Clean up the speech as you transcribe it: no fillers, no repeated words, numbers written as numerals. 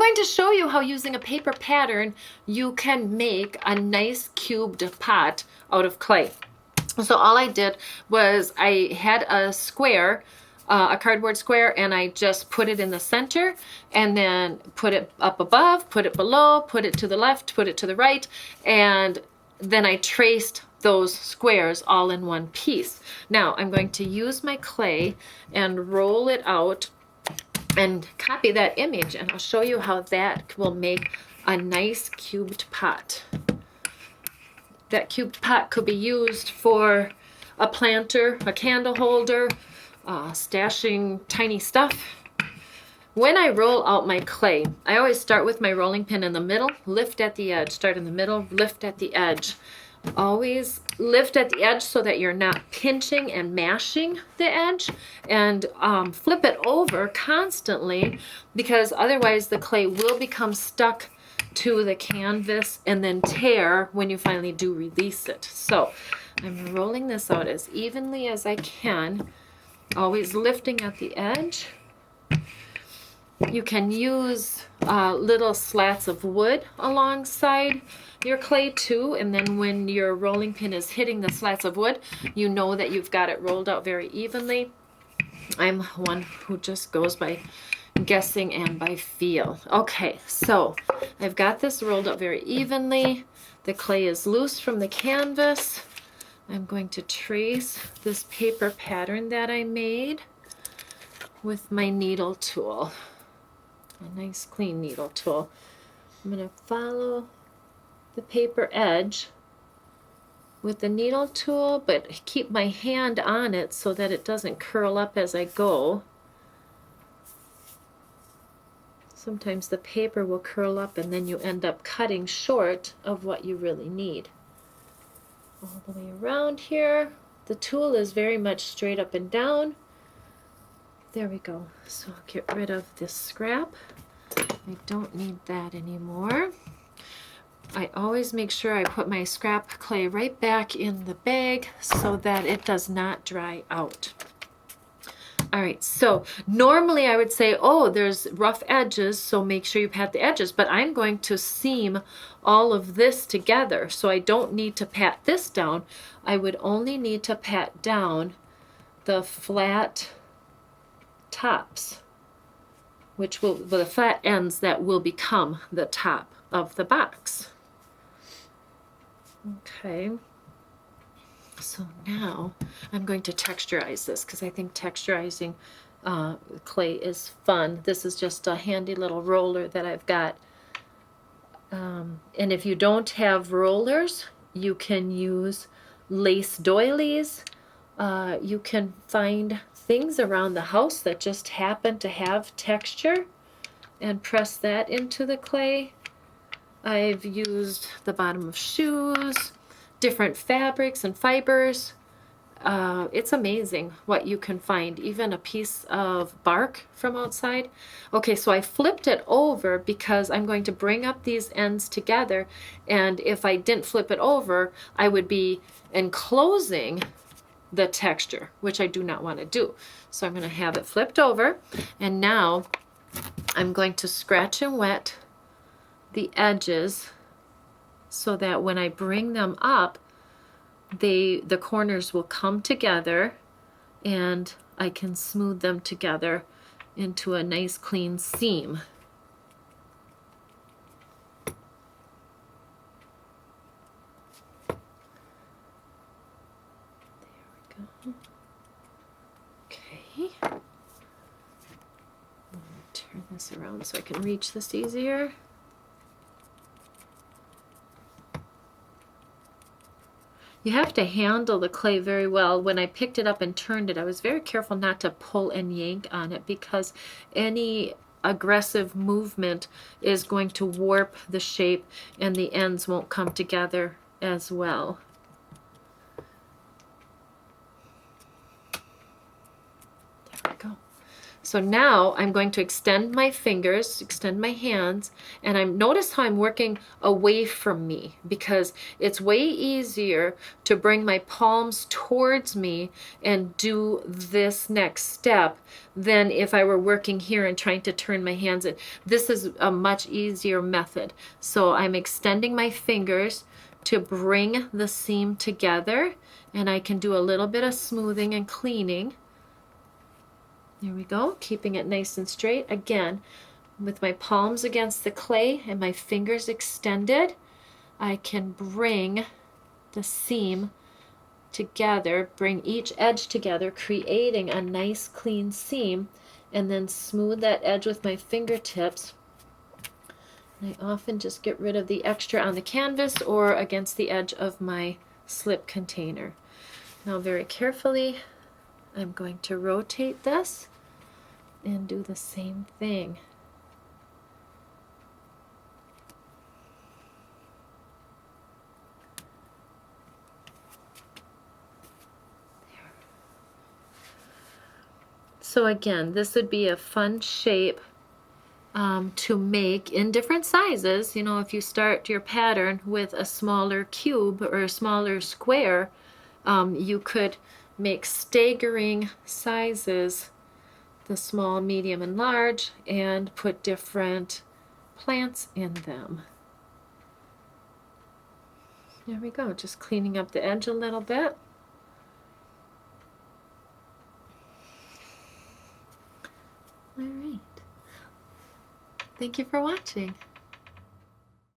going to show you how using a paper pattern you can make a nice cubed pot out of clay. So all I did was I had a square, a cardboard square, and I just put it in the center and then put it up above, put it below, put it to the left, put it to the right, and then I traced those squares all in one piece. Now I'm going to use my clay and roll it out and copy that image, and I'll show you how that will make a nice cubed pot. That cubed pot could be used for a planter, a candle holder, stashing tiny stuff. When I roll out my clay, I always start with my rolling pin in the middle, lift at the edge, start in the middle, lift at the edge. Always lift at the edge so that you're not pinching and mashing the edge, and flip it over constantly, because otherwise the clay will become stuck to the canvas and then tear when you finally do release it. So I'm rolling this out as evenly as I can, always lifting at the edge. You can use little slats of wood alongside your clay too, and then when your rolling pin is hitting the slats of wood, you know that you've got it rolled out very evenly. I'm one who just goes by guessing and by feel. Okay, so I've got this rolled up very evenly. The clay is loose from the canvas. I'm going to trace this paper pattern that I made with my needle tool, a nice clean needle tool. I'm going to follow the paper edge with the needle tool, but keep my hand on it so that it doesn't curl up as I go. Sometimes the paper will curl up and then you end up cutting short of what you really need. All the way around here. The tool is very much straight up and down. There we go. So I'll get rid of this scrap. I don't need that anymore. I always make sure I put my scrap clay right back in the bag so that it does not dry out. All right, so normally I would say, oh, there's rough edges, so make sure you pat the edges, but I'm going to seam all of this together, so I don't need to pat this down. I would only need to pat down the flat tops, which will, the flat ends that will become the top of the box. Okay. So now I'm going to texturize this because I think texturizing clay is fun. This is just a handy little roller that I've got. And if you don't have rollers, you can use lace doilies. You can find things around the house that just happen to have texture and press that into the clay. I've used the bottom of shoes, different fabrics and fibers. It's amazing what you can find, even a piece of bark from outside. Okay, so I flipped it over because I'm going to bring up these ends together, and if I didn't flip it over, I would be enclosing the texture, which I do not want to do. So I'm going to have it flipped over, and now I'm going to scratch and wet the edges so that when I bring them up, the corners will come together and I can smooth them together into a nice clean seam. There we go. Okay. I'm going to turn this around so I can reach this easier. You have to handle the clay very well. When I picked it up and turned it, I was very careful not to pull and yank on it because any aggressive movement is going to warp the shape and the ends won't come together as well. There we go. So now I'm going to extend my fingers, extend my hands, and notice how I'm working away from me, because it's way easier to bring my palms towards me and do this next step than if I were working here and trying to turn my hands in. This is a much easier method. So I'm extending my fingers to bring the seam together, and I can do a little bit of smoothing and cleaning. There we go, keeping it nice and straight. Again, with my palms against the clay and my fingers extended, I can bring the seam together, bring each edge together, creating a nice clean seam, and then smooth that edge with my fingertips. And I often just get rid of the extra on the canvas or against the edge of my slip container. Now very carefully, I'm going to rotate this and do the same thing. There. So again, this would be a fun shape to make in different sizes. You know, if you start your pattern with a smaller cube or a smaller square, you could make staggering sizes, the small, medium, and large, and put different plants in them. There we go, just cleaning up the edge a little bit. All right. Thank you for watching.